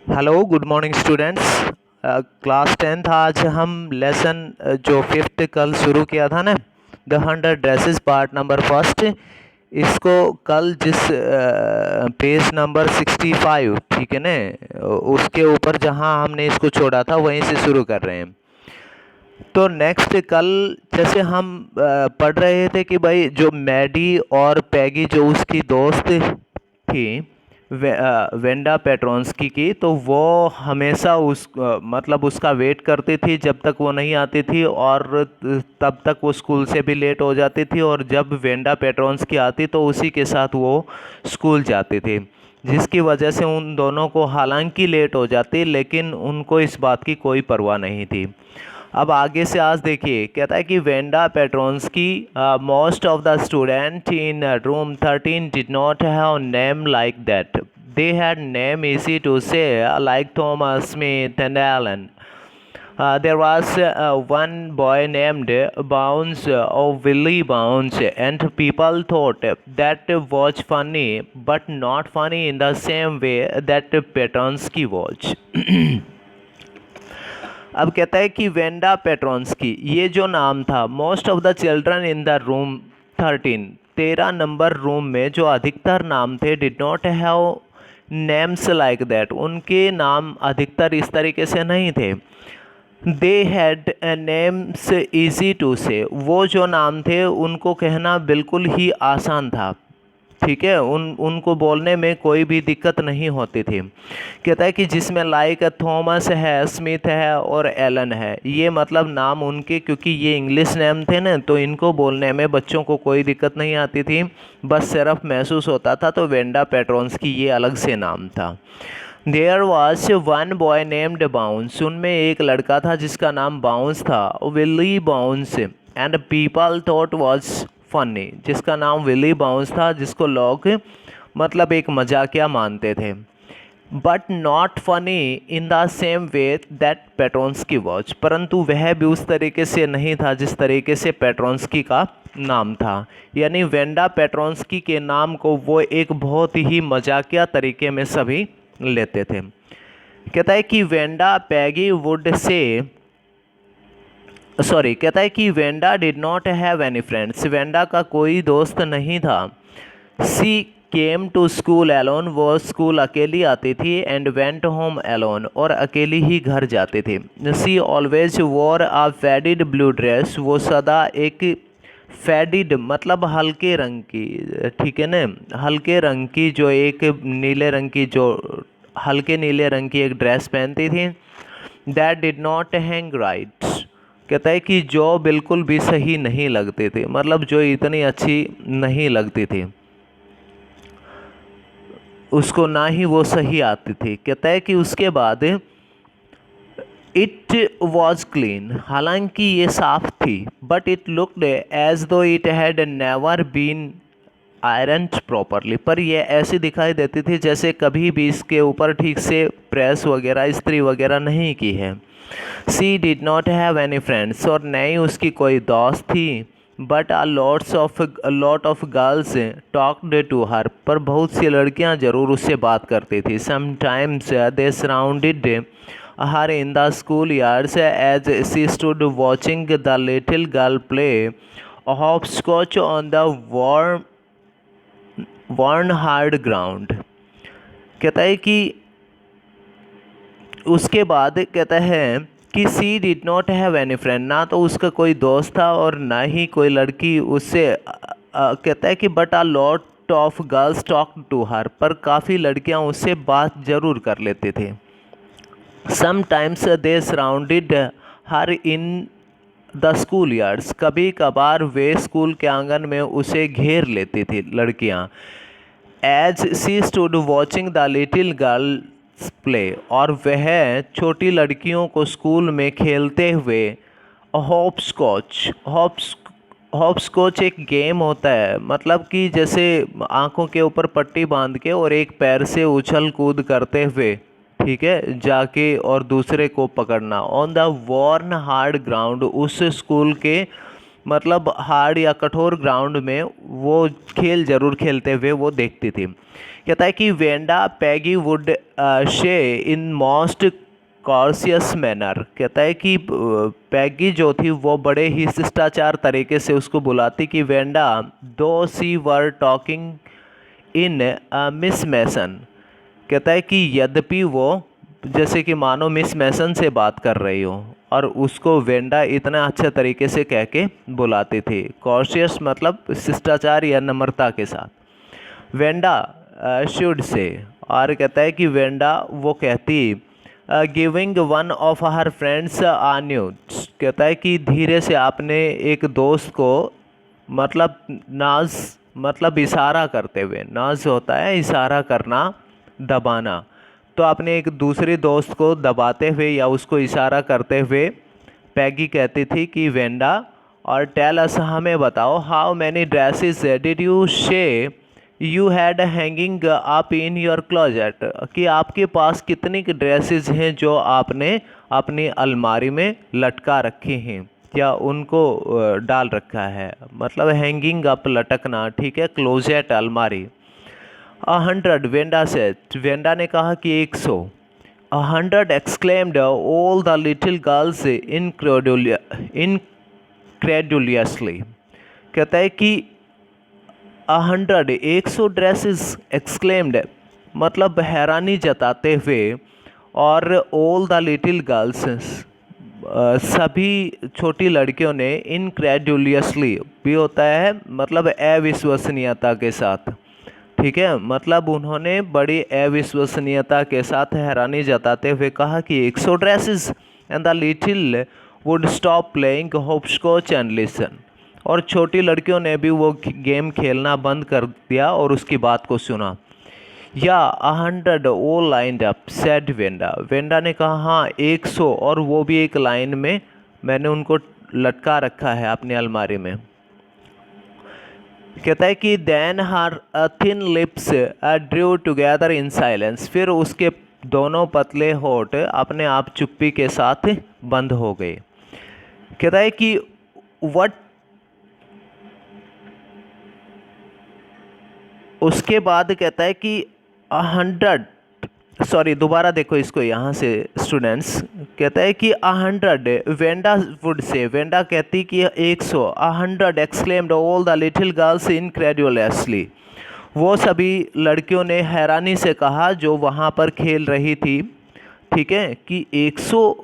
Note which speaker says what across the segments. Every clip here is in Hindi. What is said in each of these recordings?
Speaker 1: Hello good morning students. Class tenth आज हम लेसन जो फिफ्थ कल शुरू किया था ना, the 100 dresses part number first, इसको कल जिस पेज नंबर 65, ठीक है ना, उसके ऊपर जहां हमने इसको छोड़ा था वहीं से शुरू कर रहे हैं। तो नेक्स्ट कल जैसे हम पढ़ रहे थे कि भाई जो मैडी और पैगी जो उसकी दोस्त थी, वेंडा पेट्रोन्स्की की, तो वो हमेशा मतलब उसका वेट करती थी जब तक वो नहीं आती थी, और तब तक वो स्कूल से भी लेट हो जाती थी, और जब वेंडा पेट्रोन्स्की आती तो उसी के साथ वो स्कूल जाती थी, जिसकी वजह से उन दोनों को हालांकि लेट हो जाती लेकिन उनको इस बात की कोई परवाह नहीं थी। अब आगे से आज देखिए, कहता है कि Wanda Petronski, most of the student in room 13 did not have name like that, they had name easy to say like Thomas Smith and Allen. There was one boy named Bounce or Willie Bounce, and people thought that was funny, but not funny in the same way that Petronsky was. अब कहता है कि वेंडा पेट्रोन्स्की, ये जो नाम था, most of the children in the room 13, 13 number room में जो अधिकतर नाम थे, did not have names like that, उनके नाम अधिकतर इस तरीके से नहीं थे। They had names easy to say, वो जो नाम थे उनको कहना बिल्कुल ही आसान था, ठीक है, उनको बोलने में कोई भी दिक्कत नहीं होती थी। कहता है कि जिसमें लाइक थॉमस है, स्मिथ है और एलन है, ये मतलब नाम उनके, क्योंकि ये इंग्लिश नेम थे ना, तो इनको बोलने में बच्चों को कोई दिक्कत नहीं आती थी, बस सिर्फ महसूस होता था। तो वेंडा पेट्रोन्स्की ये अलग से नाम था। There was one boy named Bounce, उनमें एक लड़का था जिसका नाम बाउंस था, Willie Bounce, and people thought was funny, जिसका नाम विली बाउंस था, जिसको लोग मतलब एक मजाकिया मानते थे। But not funny in the same way that Petronski was, परंतु वह भी उस तरीके से नहीं था जिस तरीके से पेट्रोन्स्की का नाम था, यानी वेंडा पेट्रोन्स्की के नाम को वो एक बहुत ही मजाकिया तरीके में सभी लेते थे। कहता है कि Wanda Peggy would say, sorry, कहता है कि Wanda did not have any friends, Wanda का कोई दोस्त नहीं था। सी केम टू स्कूल एलोन, वो स्कूल अकेली आती थी, एंड वेंट होम एलोन, और अकेली ही घर जाती थी। सी ऑलवेज वॉर अ फेडिड ब्लू ड्रेस, वो सदा एक फेडिड मतलब हल्के रंग की, ठीक है ना, हल्के रंग की, जो एक नीले रंग की, जो हल्के नीले रंग की एक ड्रेस पहनती थी। That did not hang right, कहता है कि जो बिल्कुल भी सही नहीं लगती थी, मतलब जो इतनी अच्छी नहीं लगती थी, उसको ना ही वो सही आती थी। कहता है कि उसके बाद इट वॉज क्लीन, हालांकि ये साफ थी, but it looked as though it had never been ironed properly, पर ये ऐसी दिखाई देती थी जैसे कभी भी इसके ऊपर ठीक से प्रेस वगैरह, इस्त्री वगैरह नहीं की है। She did not have any friends, और नहीं उसकी कोई दोस्त थी। But lot of girls talked to her, पर बहुत सी लड़कियां ज़रूर उससे बात करती थी। Sometimes they surrounded her in the school yards as she stood watching the little girl play hopscotch on the worn hard ground. कहता है कि उसके बाद कहता है कि she did not have any friend, ना तो उसका कोई दोस्त था और ना ही कोई लड़की उससे कहता है कि but a lot of girls talk to her, पर काफ़ी लड़कियां उससे बात ज़रूर कर लेते थे। Sometimes they surrounded her in the school yards, कभी कभार वे स्कूल के आंगन में उसे घेर लेती थी लड़कियां। As she stood watching the little girls play, और वह छोटी लड़कियों को स्कूल में खेलते हुए हॉपस्कॉच एक गेम होता है, मतलब कि जैसे आंखों के ऊपर पट्टी बांध के और एक पैर से उछल कूद करते हुए, ठीक है, जाके और दूसरे को पकड़ना, on the worn hard ground, उस स्कूल के मतलब हार्ड या कठोर ग्राउंड में वो खेल जरूर खेलते हुए वो देखती थी। कहता है कि वेंडा पैगी वुड शे इन मोस्ट कॉर्सियस मैनर। कहता है कि पैगी जो थी वो बड़े ही शिष्टाचार तरीके से उसको बुलाती कि वेंडा दो सी वर टॉकिंग इन मिस मैसन। कहता है कि यद्यपि वो जैसे कि मानो मिस मैसन से बात कर रही हो, और उसको वेंडा इतना अच्छे तरीके से कह के बुलाती थी। कॉर्शियस मतलब शिष्टाचार या नम्रता के साथ। वेंडा शुड से, और कहता है कि वेंडा वो कहती giving one of her friends a news. कहता है कि धीरे से आपने एक दोस्त को मतलब नाज मतलब इशारा करते हुए, नाज होता है इशारा करना, दबाना, तो आपने एक दूसरे दोस्त को दबाते हुए या उसको इशारा करते हुए पैगी कहती थी कि वेंडा और टेल अस, हमें बताओ, how many dresses did you say you had hanging up in your closet. कि आपके पास कितनी ड्रेसेस हैं जो आपने अपनी अलमारी में लटका रखी हैं या उनको डाल रखा है। मतलब हैंगिंग अप लटकना, ठीक है, क्लोजेट अलमारी। 100 वेंडा से, वेंडा ने कहा कि 100। 100 exclaimed all the little girls incredulously. कहता है कि 100 ड्रेसेस एक्सक्लेम्ड मतलब हैरानी जताते हुए, और ऑल द लिटिल गर्ल्स सभी छोटी लड़कियों ने, इनक्रेडुलियसली भी होता है मतलब अविश्वसनीयता के साथ, ठीक है, मतलब उन्होंने बड़ी अविश्वसनीयता के साथ हैरानी जताते हुए कहा कि 100 dresses and the little would stop playing hopscotch and listen. और छोटी लड़कियों ने भी वो गेम खेलना बंद कर दिया और उसकी बात को सुना। या 100 all lined up said Wanda. Wanda ने कहा हाँ 100, और वो भी एक लाइन में मैंने उनको लटका रखा है अपनी अलमारी में। कहता है कि then her thin lips drew together in silence. फिर उसके दोनों पतले होठ अपने आप चुप्पी के साथ बंद हो गए। कहता है कि व्हाट, उसके बाद कहता है कि 100, सॉरी दोबारा देखो इसको यहाँ से स्टूडेंट्स। कहता है कि 100 वेंडा वुड से, वेंडा कहती कि 100। 100 exclaimed all the little girls incredulously. वो सभी लड़कियों ने हैरानी से कहा जो वहाँ पर खेल रही थी, ठीक है, कि 100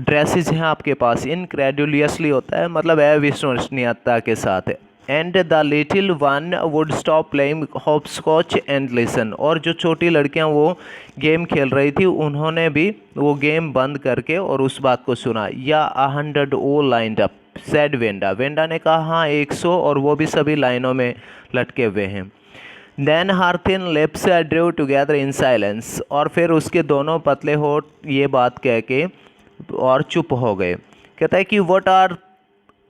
Speaker 1: ड्रेसेस हैं आपके पास। इनक्रेडुलसली होता है मतलब अविश्वसनीयता के साथ। And the little one would stop playing hopscotch and listen. और जो छोटी लड़कियां वो गेम खेल रही थी उन्होंने भी वो गेम बंद करके और उस बात को सुना। या 100 all lined up said Wanda. Wanda ने कहा हाँ 100, और वो भी सभी लाइनों में लटके हुए हैं। Then her thin lips drew together in silence. और फिर उसके दोनों पतले होठ ये बात कह के और चुप हो गए। कहता है कि what are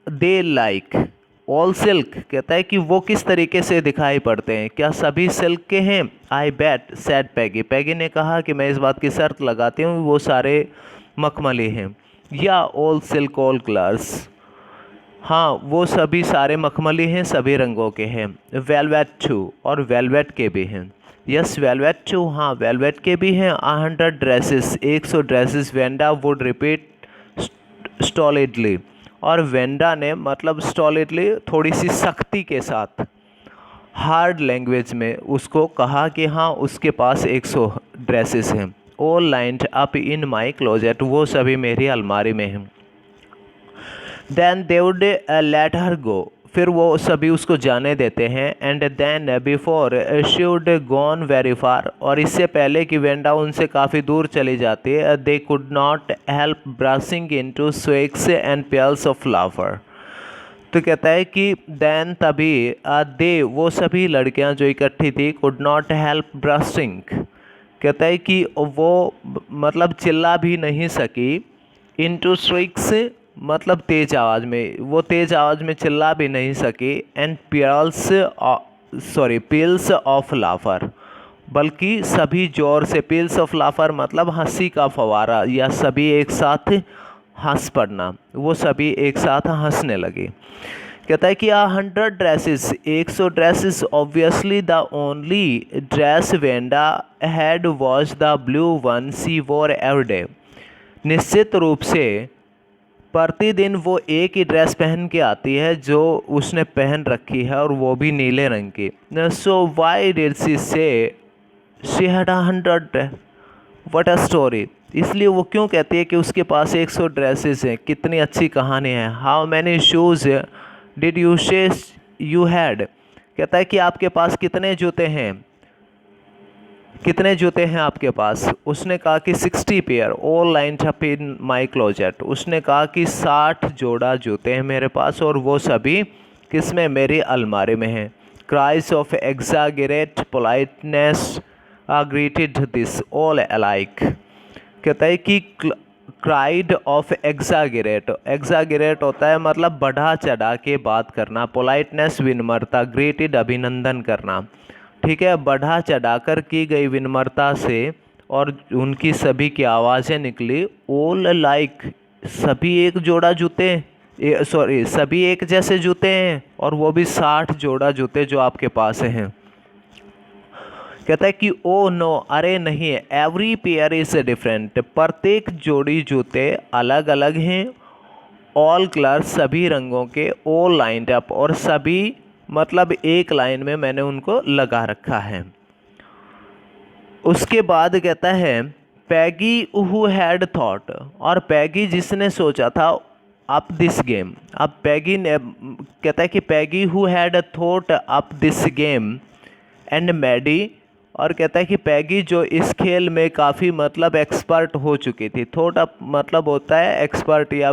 Speaker 1: they like all silk. कहता है कि वो किस तरीके से दिखाई पड़ते हैं, क्या सभी सिल्क के हैं। आई बैट सैड पैगी। पैगी ने कहा कि मैं इस बात की शर्त लगाती हूँ वो सारे मखमली हैं। या ऑल सिल्क ऑल कलर्स, हाँ वो सभी सारे मखमली हैं, सभी रंगों के हैं। वेलवेट टू, और वेलवेट के भी हैं। यस वेलवेट टू, हाँ वेलवेट के भी हैं। 100 dresses 100 dresses Wanda would repeat stolidly. और वेंडा ने मतलब स्टॉलिडली थोड़ी सी सख्ती के साथ हार्ड लैंग्वेज में उसको कहा कि हाँ उसके पास 100 ड्रेसेस हैं। All lined up in my closet, वो सभी मेरी अलमारी में हैं। Then they would let her go, फिर वो सभी उसको जाने देते हैं। And then before she would gone very far, और इससे पहले कि वेंडा उनसे काफ़ी दूर चली जाती है, they could not help bursting into shrieks and peals of flower. तो कहता है कि देन तभी दे वो सभी लड़कियां जो इकट्ठी थी कुड नॉट हेल्प ब्रशिंग। कहता है कि वो मतलब चिल्ला भी नहीं सकी। इनटू स्वेक्स मतलब तेज आवाज़ में, वो तेज आवाज़ में चिल्ला भी नहीं सकी। एंड पील्स ऑफ लाफर, बल्कि सभी जोर से, पील्स ऑफ लाफर मतलब हंसी का फवारा, या सभी एक साथ हंस पड़ना, वो सभी एक साथ हंसने लगी। कहता है कि 100 dresses, 100 dresses, obviously the only dress Wanda had was the blue one she wore every day. निश्चित रूप से प्रतिदिन वो एक ही ड्रेस पहन के आती है जो उसने पहन रखी है, और वो भी नीले रंग की। सो वाई डिड शी से she had 100 dress, what a story. इसलिए वो क्यों कहती है कि उसके पास 100 ड्रेसेस हैं, कितनी अच्छी कहानी है। How many shoes did you से यू हैड। कहता है कि आपके पास कितने जूते हैं, कितने जूते हैं आपके पास। उसने कहा कि 60 pair, all lined up in my closet. उसने कहा कि 60 जोड़ा जूते हैं मेरे पास, और वो सभी किसमें, मेरी अलमारी में हैं। Cries of exaggerate politeness greeted this all alike. कहता है कि क्राइड ऑफ एग्जागरेट, एग्जागरेट होता है मतलब बढ़ा चढ़ा के बात करना, पोलाइटनेस विनम्रता, ग्रेटेड अभिनंदन करना, ठीक है। बढ़ा चढ़ाकर की गई विनम्रता से और उनकी सभी की आवाज़ें निकली, ऑल लाइक, सभी एक जोड़ा जूते, सॉरी सभी एक जैसे जूते हैं, और वो भी 60 जोड़ा जूते जो आपके पास हैं। कहता है कि ओ नो, अरे नहीं, एवरी पेयर इज डिफरेंट, प्रत्येक जोड़ी जूते अलग अलग हैं। ऑल कलर, सभी रंगों के, ऑल लाइन्ड अप, और सभी मतलब एक लाइन में मैंने उनको लगा रखा है। उसके बाद कहता है पैगी हु हैड थॉट, और पैगी जिसने सोचा था अप दिस गेम। अब पैगी ने, कहता है कि Peggy who had thought up this game and Maddie, और कहता है कि पैगी जो इस खेल में काफ़ी मतलब एक्सपर्ट हो चुकी थी। थॉट अप मतलब होता है एक्सपर्ट या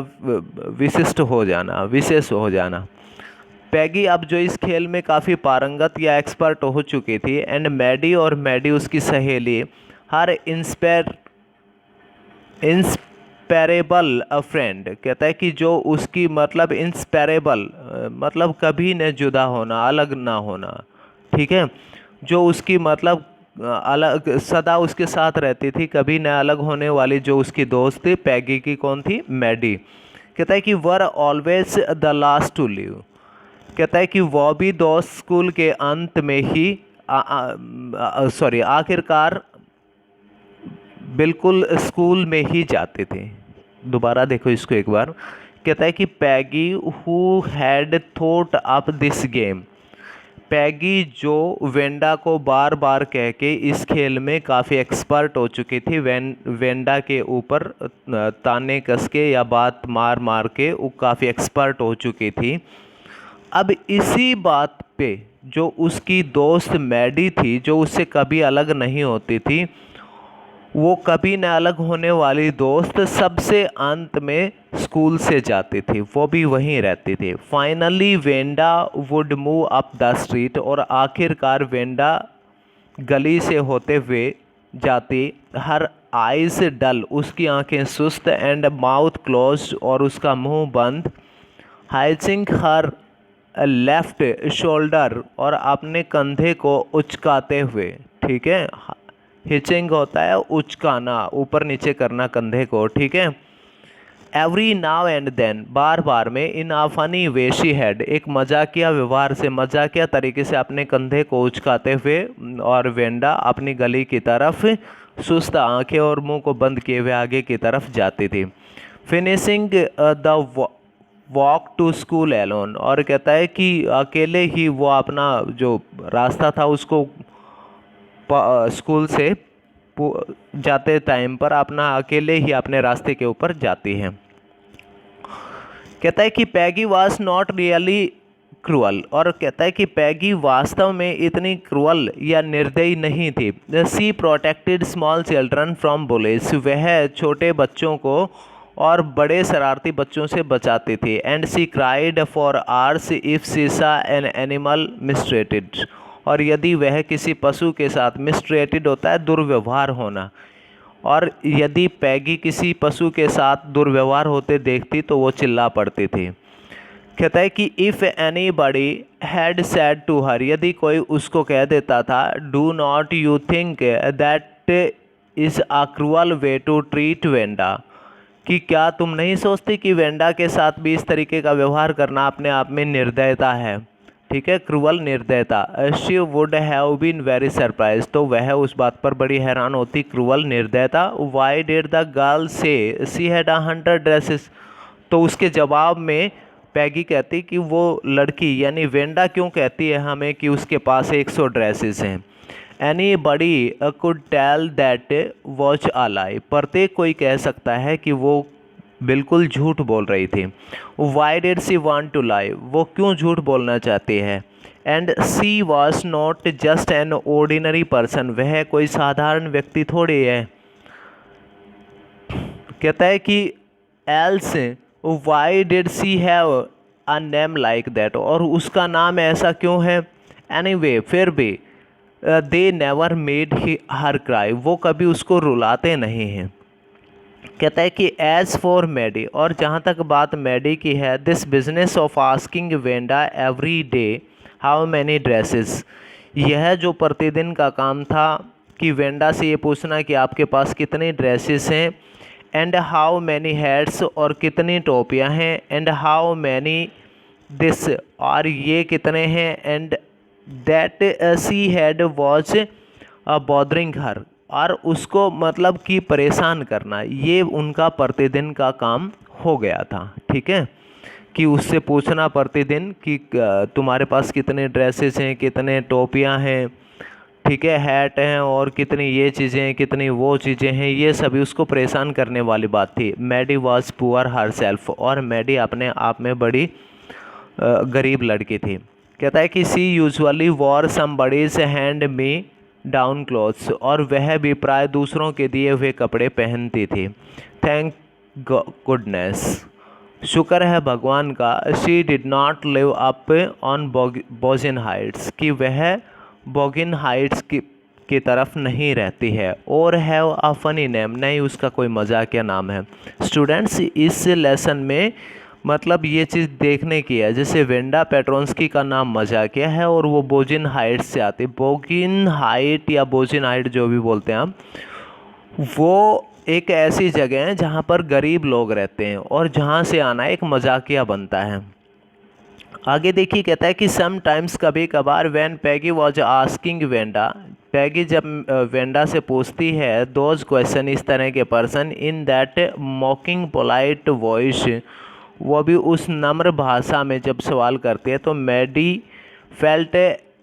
Speaker 1: विशिष्ट हो जाना, विशेष हो जाना। पैगी अब जो इस खेल में काफ़ी पारंगत या एक्सपर्ट हो चुकी थी, एंड मैडी, और मैडी उसकी सहेली, हर इंस्पेरेबल फ्रेंड। कहता है कि जो उसकी मतलब इंस्पेरेबल मतलब कभी न जुदा होना, अलग ना होना, ठीक है, जो उसकी मतलब अलग सदा उसके साथ रहती थी, कभी न अलग होने वाली जो उसकी दोस्त थी पैगी की, कौन थी, मैडी। कहता है कि were always the last to leave. कहता है कि वह भी दोस्त स्कूल के अंत में ही आखिरकार बिल्कुल स्कूल में ही जाते थे। दोबारा देखो इसको एक बार। कहता है कि Peggy who had thought up this game, Peggy जो वेंडा को बार बार कह के इस खेल में काफ़ी एक्सपर्ट हो चुकी थी, वेंडा के ऊपर ताने कस के या बात मार मार के वो काफ़ी एक्सपर्ट हो चुकी थी। अब इसी बात पे जो उसकी दोस्त मैडी थी, जो उससे कभी अलग नहीं होती थी, वो कभी न अलग होने वाली दोस्त सबसे अंत में स्कूल से जाती थी, वो भी वहीं रहती थी। Finally Wanda would move up the street, और आखिरकार वेंडा गली से होते हुए जाती, हर आइज डल, उसकी आंखें सुस्त, एंड माउथ क्लोज, और उसका मुंह बंद, हाइचिंग हर लेफ्ट शोल्डर, और अपने कंधे को उचकाते हुए, ठीक है, हिचिंग होता है उचकाना, ऊपर नीचे करना कंधे को, ठीक है। एवरी नाउ एंड देन, बार बार में, इन आ फनी वे शी हैड, एक मजाकिया व्यवहार से, मजाकिया तरीके से अपने कंधे को उचकाते हुए, और वेंडा अपनी गली की तरफ सुस्त आंखें और मुंह को बंद किए हुए आगे की तरफ जाती थी। Finishing the walk to school alone, और कहता है कि अकेले ही वो अपना जो रास्ता था उसको स्कूल से जाते टाइम पर अपना अकेले ही अपने रास्ते के ऊपर जाती है। कहता है कि पैगी वाज नॉट रियली क्रूअल, और कहता है कि पैगी वास्तव में इतनी क्रूअल या निर्दयी नहीं थी। She protected small children from bullies, वह छोटे बच्चों को और बड़े शरारती बच्चों से बचाती थी। And she cried for hours if she saw an animal मिसट्रेटेड, और यदि वह किसी पशु के साथ, मिसट्रेटेड होता है दुर्व्यवहार होना, और यदि पैगी किसी पशु के साथ दुर्व्यवहार होते देखती तो वो चिल्ला पड़ती थी। कहता है कि if anybody had said to her, यदि कोई उसको कह देता था, do not you think that is a cruel way to treat Wanda, कि क्या तुम नहीं सोचती कि वेंडा के साथ भी इस तरीके का व्यवहार करना अपने आप में निर्दयता है। ठीक है, क्रूअल निर्दयता। She would have been very surprise, तो वह उस बात पर बड़ी हैरान होती, क्रूअल निर्दयता। वाई डिड द गर्ल से शी हैड 100 ड्रेसेस, तो उसके जवाब में पैगी कहती कि वो लड़की यानी वेंडा क्यों कहती है हमें कि उसके पास 100 ड्रेसेस हैं। Anybody could tell that was a lie, प्रत्येक कोई कह सकता है कि वो बिल्कुल झूठ बोल रही थी। Why did she want to lie, वो क्यों झूठ बोलना चाहती है। And she was not just an ordinary person, वह कोई साधारण व्यक्ति थोड़ी है। कहता है कि else why did she have a name like that, और उसका नाम ऐसा क्यों है। एनीवे, फिर भी they never made her cry, वो कभी उसको रुलाते नहीं हैं। कहता है कि एज फॉर मैडी, और जहाँ तक बात मैडी की है, this business of asking Wanda every day how many dresses, यह जो प्रतिदिन का काम था कि वेंडा से ये पूछना कि आपके पास कितनी ड्रेसेस हैं, एंड हाउ मैनी हैट्स, और कितनी टोपियाँ हैं, एंड हाउ मैनी दिस, और ये कितने हैं, and that she had was bothering her, और उसको मतलब कि परेशान करना, ये उनका प्रतिदिन का काम हो गया था। ठीक है, कि उससे पूछना प्रतिदिन कि तुम्हारे पास कितने ड्रेसेस हैं, कितने टोपियां हैं, ठीक है, हैट हैं, और कितनी ये चीज़ें हैं, कितनी वो चीज़ें हैं, ये सभी उसको परेशान करने वाली बात थी। Maddie was poor herself, और मैडी अपने आप में बड़ी गरीब लड़की थी। कहता है कि she usually wore somebody's hand me down clothes, और वह भी प्राय दूसरों के दिए हुए कपड़े पहनती थी। थैंक गुडनेस, शुक्र है भगवान का। She did not live up on Boggins Heights, कि वह बोगिन हाइट्स की तरफ नहीं रहती है। और हैव अ फनी नेम, नहीं उसका कोई मजाकिया नाम है। स्टूडेंट्स, इस लेसन में मतलब ये चीज़ देखने की है, जैसे वेंडा पेट्रोन्स्की का नाम मजाकिया है और वो बोजिन हाइट से आती। बोगिन हाइट या बोजिन हाइट जो भी बोलते हैं आप, वो एक ऐसी जगह है जहाँ पर गरीब लोग रहते हैं और जहाँ से आना एक मजाकिया बनता है। आगे देखिए, कहता है कि समटाइम्स, कभी कभार, when Peggy was asking Wanda, Peggy जब वेंडा से पूछती है दोज क्वेश्चन, इस तरह के person, in that मॉकिंग polite voice, वो भी उस नम्र भाषा में जब सवाल करती है, तो मैडी फेल्ट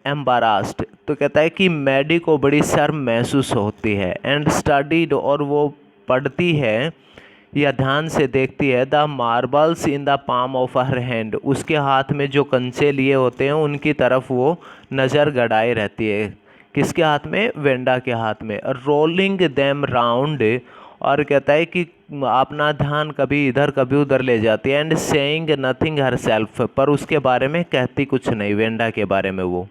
Speaker 1: एम्बारास्ड, तो कहता है कि मैडी को बड़ी शर्म महसूस होती है। एंड स्टडीड, और वो पढ़ती है या ध्यान से देखती है, the marbles in the palm of her hand, उसके हाथ में जो कंचे लिए होते हैं उनकी तरफ वो नज़र गड़ाए रहती है। किसके हाथ में? वेंडा के हाथ में। रोलिंग देम राउंड, और कहता है कि अपना ध्यान कभी इधर कभी उधर ले जाती है। And saying nothing her self, पर उसके बारे में कहती कुछ नहीं, वेंडा के बारे में वो।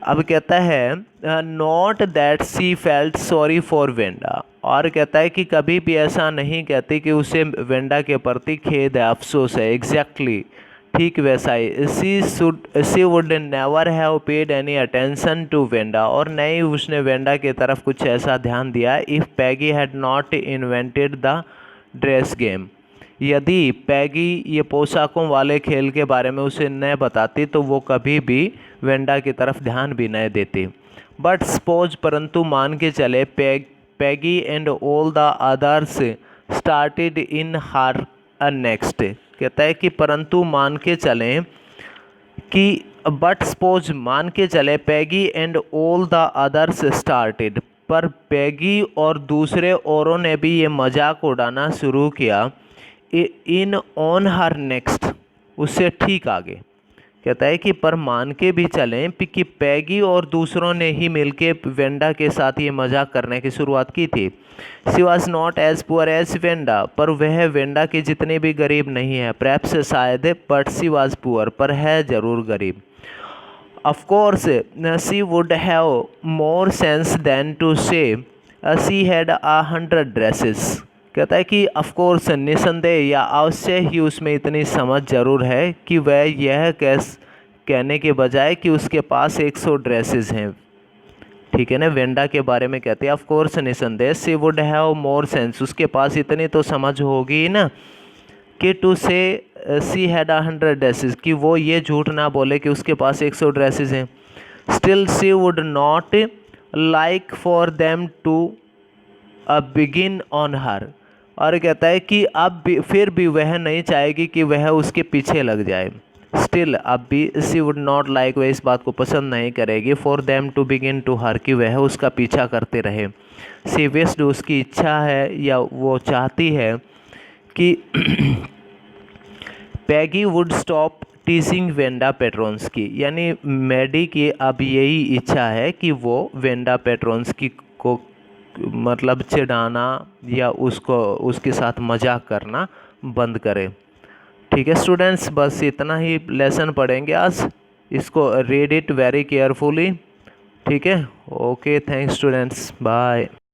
Speaker 1: अब कहता है not that C felt sorry for Wanda, और कहता है कि कभी भी ऐसा नहीं कहती कि उसे वेंडा के प्रति खेद है, अफसोस है। एग्जैक्टली, ठीक वैसा ही। She would never have paid any attention to Wanda, और नहीं उसने वेंडा की तरफ कुछ ऐसा ध्यान दिया। If Peggy had not invented the dress game, यदि पैगी ये पोशाकों वाले खेल के बारे में उसे न बताती तो वो कभी भी वेंडा की तरफ ध्यान भी न देती। बट सपोज, परंतु मान के चले, Peggy and all the others started in her next, कहता है कि परंतु मान के चलें कि, बट सपोज मान के चले, Peggy and all the others started, पर पैगी और दूसरे औरों ने भी ये मजाक उड़ाना शुरू किया। इन ऑन हर नेक्स्ट, उससे ठीक आगे। कहता है कि पर मान के भी चलें कि पैगी और दूसरों ने ही मिलके वेंडा के साथ ये मजाक करने की शुरुआत की थी। She was not as poor as Wanda, पर वह वेंडा की जितनी भी गरीब नहीं है। परहैप्स, शायद, बट शी वॉज पुअर, पर है ज़रूर गरीब। Of course she would have more sense than to say she had 100 dresses. कहता है कि ऑफ कोर्स, निसंदेह या अवश्य ही, उसमें इतनी समझ ज़रूर है कि वह यह कहने के बजाय कि उसके पास 100 ड्रेसेस हैं। ठीक है ना। वेंडा के बारे में कहते हैं ऑफ कोर्स निसंदेह सी वुड हैव मोर सेंस, उसके पास इतनी तो समझ होगी ना कि टू से सी हैड 100 ड्रेसेस, कि वो ये झूठ ना बोले कि उसके पास 100 ड्रेसेस हैं। Still she would not like for them to begin on her, और कहता है कि अब भी फिर भी वह नहीं चाहेगी कि वह उसके पीछे लग जाए। स्टिल अब भी सी वुड नॉट लाइक, वह इस बात को पसंद नहीं करेगी for them to begin to her, कि वह उसका पीछा करते रहे। सी विश्ड, उसकी इच्छा है या वो चाहती है कि पैगी वुड स्टॉप टीजिंग वेंडा पेट्रोन्स्की, यानी मैडी की अब यही इच्छा है कि वो वेंडा पेट्रोन्स्की को मतलब चिढ़ाना या उसको उसके साथ मजाक करना बंद करे। ठीक है स्टूडेंट्स, बस इतना ही लेसन पढ़ेंगे आज, इसको रीड इट वेरी केयरफुली। ठीक है, ओके, थैंक्स स्टूडेंट्स, बाय।